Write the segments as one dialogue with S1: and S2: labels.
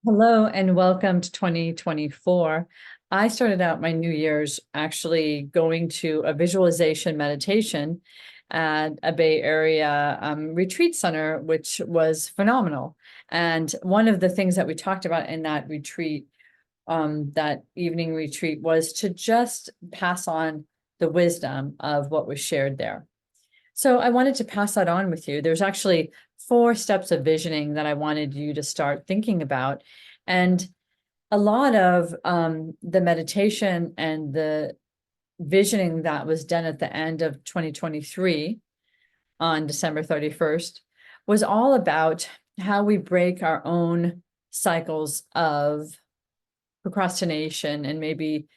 S1: Hello and welcome to 2024. I started out my New Year's actually going to a visualization meditation at a Bay Area retreat center, which was phenomenal. And one of the things that we talked about in that retreat, that evening retreat, was to just pass on the wisdom of what was shared there. So I wanted to pass that on with you. There's actually 4 steps of visioning that I wanted you to start thinking about. And a lot of the meditation and the visioning that was done at the end of 2023 on December 31st was all about how we break our own cycles of procrastination and maybe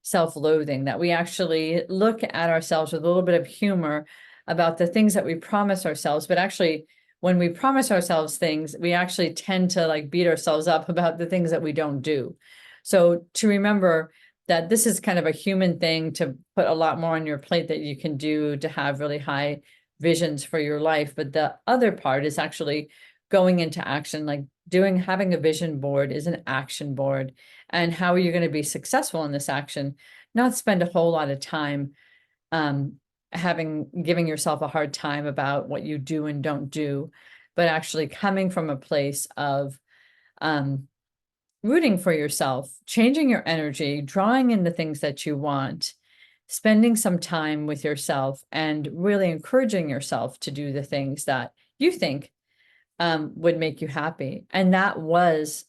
S1: self-loathing, that we actually look at ourselves with a little bit of humor about the things that we promise ourselves. But actually, when we promise ourselves things, we actually tend to like beat ourselves up about the things that we don't do. So to remember that this is kind of a human thing, to put a lot more on your plate that you can do to have really high visions for your life. But the other part is actually going into action, like having a vision board is an action board. And how are you going to be successful in this action? Not spend a whole lot of time giving yourself a hard time about what you do and don't do, but actually coming from a place of rooting for yourself, changing your energy, drawing in the things that you want, spending some time with yourself, and really encouraging yourself to do the things that you think would make you happy. And that was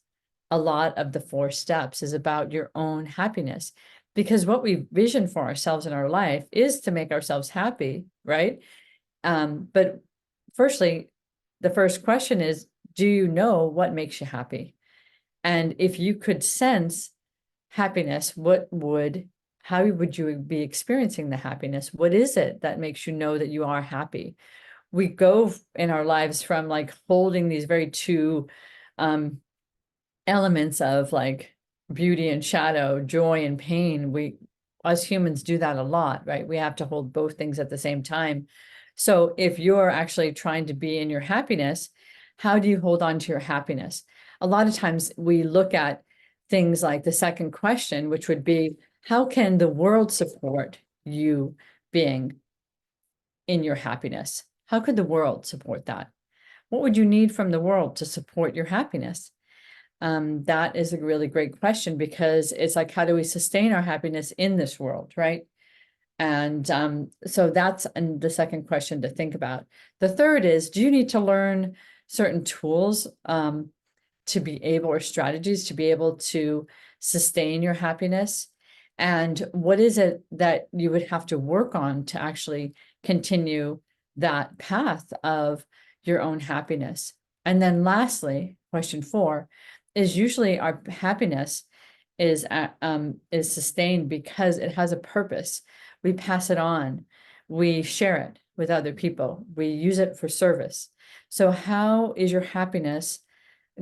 S1: a lot of the 4 steps, is about your own happiness, because what we vision for ourselves in our life is to make ourselves happy, right? But firstly, the first question is, do you know what makes you happy? And if you could sense happiness, how would you be experiencing the happiness? What is it that makes you know that you are happy? We go in our lives from like holding these very two elements of like beauty and shadow, joy and pain. We, as humans, do that a lot, right? We have to hold both things at the same time. So if you're actually trying to be in your happiness, how do you hold on to your happiness? A lot of times we look at things like the second question, which would be, how can the world support you being in your happiness? How could the world support that? What would you need from the world to support your happiness? That is a really great question, because it's like, how do we sustain our happiness in this world, right? And so that's the second question to think about. The third is, do you need to learn certain tools to be able, or strategies to be able to sustain your happiness? And what is it that you would have to work on to actually continue that path of your own happiness? And then lastly, question 4 is, usually our happiness is sustained because it has a purpose. We pass it on, we share it with other people, we use it for service. So how is your happiness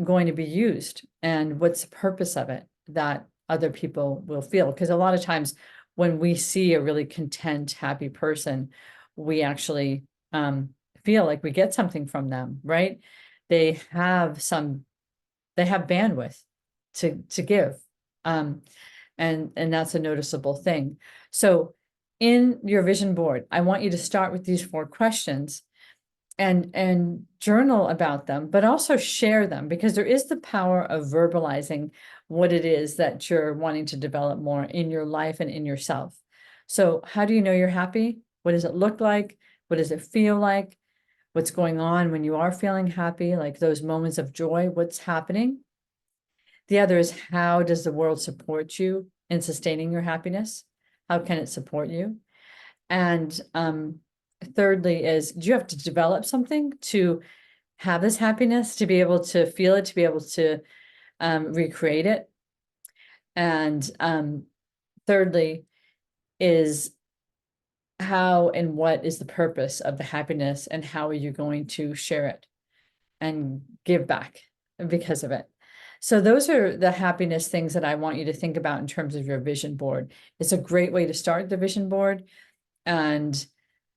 S1: going to be used, and what's the purpose of it that other people will feel? Because a lot of times when we see a really content, happy person, we actually feel like we get something from them, right? They have bandwidth to give. And that's a noticeable thing. So in your vision board, I want you to start with these 4 questions and journal about them, but also share them, because there is the power of verbalizing what it is that you're wanting to develop more in your life and in yourself. So how do you know you're happy? What does it look like? What does it feel like? What's going on when you are feeling happy, like those moments of joy, what's happening? The other is, how does the world support you in sustaining your happiness? How can it support you? And thirdly is, do you have to develop something to have this happiness, to be able to feel it, to be able to recreate it? And thirdly is, how and what is the purpose of the happiness, and how are you going to share it and give back because of it? So those are the happiness things that I want you to think about in terms of your vision board. It's a great way to start the vision board, and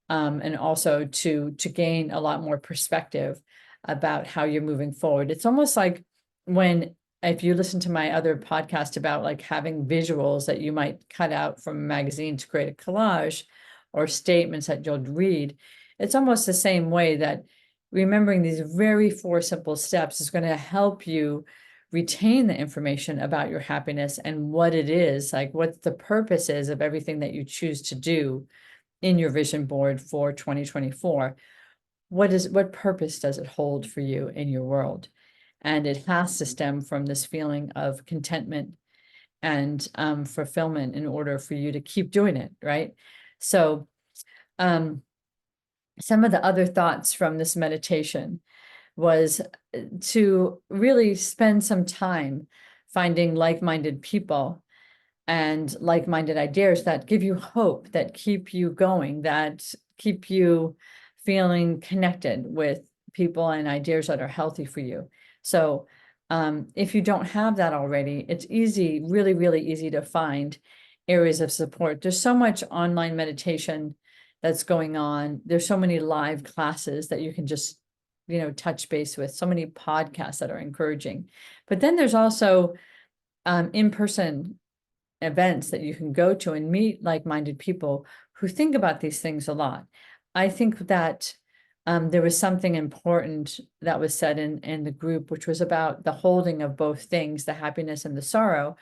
S1: also to gain a lot more perspective about how you're moving forward. It's almost like when if you listen to my other podcast about like having visuals that you might cut out from a magazine to create a collage, or statements that you'll read, it's almost the same way that remembering these very 4 simple steps is going to help you retain the information about your happiness and what it is, like what the purpose is of everything that you choose to do in your vision board for 2024. What purpose does it hold for you in your world? And it has to stem from this feeling of contentment and fulfillment in order for you to keep doing it, right? So some of the other thoughts from this meditation was to really spend some time finding like-minded people and like-minded ideas that give you hope, that keep you going, that keep you feeling connected with people and ideas that are healthy for you. So if you don't have that already, it's easy, really, really easy to find areas of support. There's so much online meditation that's going on. There's so many live classes that you can just, touch base with, so many podcasts that are encouraging. But then there's also in-person events that you can go to and meet like-minded people who think about these things a lot. I think that there was something important that was said in the group, which was about the holding of both things, the happiness and the sorrow.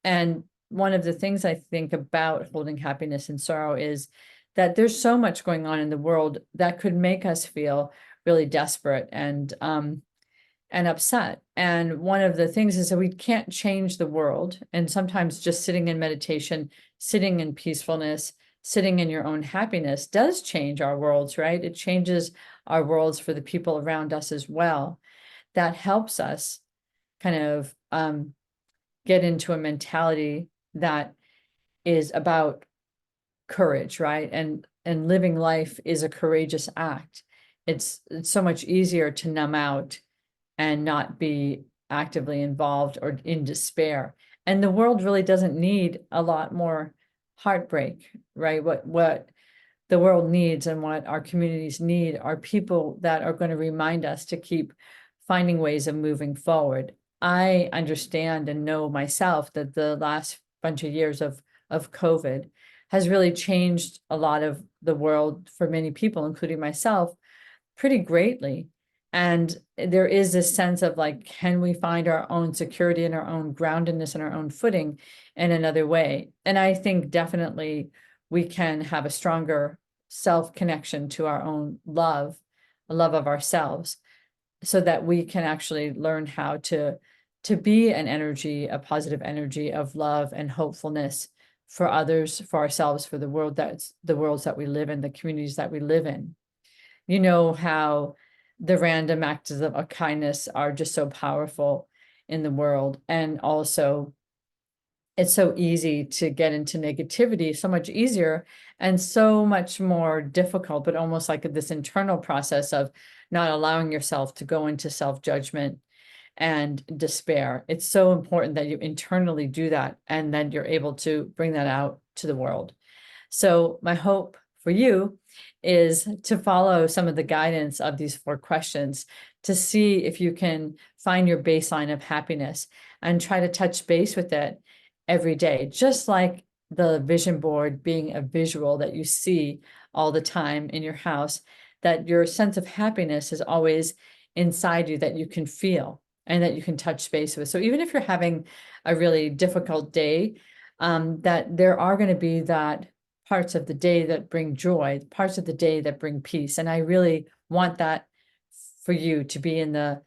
S1: And one of the things I think about holding happiness and sorrow is that there's so much going on in the world that could make us feel really desperate and upset. And one of the things is that we can't change the world. And sometimes just sitting in meditation, sitting in peacefulness, sitting in your own happiness does change our worlds, right? It changes our worlds for the people around us as well. That helps us kind of get into a mentality that is about courage, right? And living life is a courageous act. It's so much easier to numb out and not be actively involved or in despair. And the world really doesn't need a lot more heartbreak, right? What the world needs and what our communities need are people that are going to remind us to keep finding ways of moving forward. I understand and know myself that the last bunch of years of COVID has really changed a lot of the world for many people, including myself, pretty greatly. And there is this sense of like, can we find our own security and our own groundedness and our own footing in another way? And I think definitely we can have a stronger self-connection to our own love, a love of ourselves, so that we can actually learn how to be an energy, a positive energy of love and hopefulness for others, for ourselves, for the world, that's the worlds that we live in, the communities that we live in. You know how the random acts of kindness are just so powerful in the world. And also it's so easy to get into negativity, so much easier and so much more difficult, but almost like this internal process of not allowing yourself to go into self-judgment and despair. It's so important that you internally do that, and then you're able to bring that out to the world. So my hope for you is to follow some of the guidance of these 4 questions to see if you can find your baseline of happiness and try to touch base with it every day, just like the vision board being a visual that you see all the time in your house, that your sense of happiness is always inside you, that you can feel and that you can touch base with. So even if you're having a really difficult day, that there are going to be that parts of the day that bring joy, parts of the day that bring peace. And I really want that for you to be in the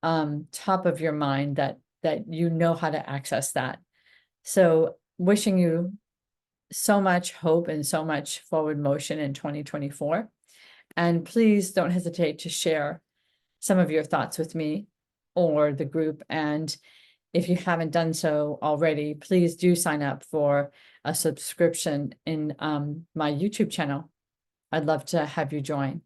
S1: top of your mind, that you know how to access that. So wishing you so much hope and so much forward motion in 2024. And please don't hesitate to share some of your thoughts with me or the group. And if you haven't done so already, please do sign up for a subscription in my YouTube channel. I'd love to have you join.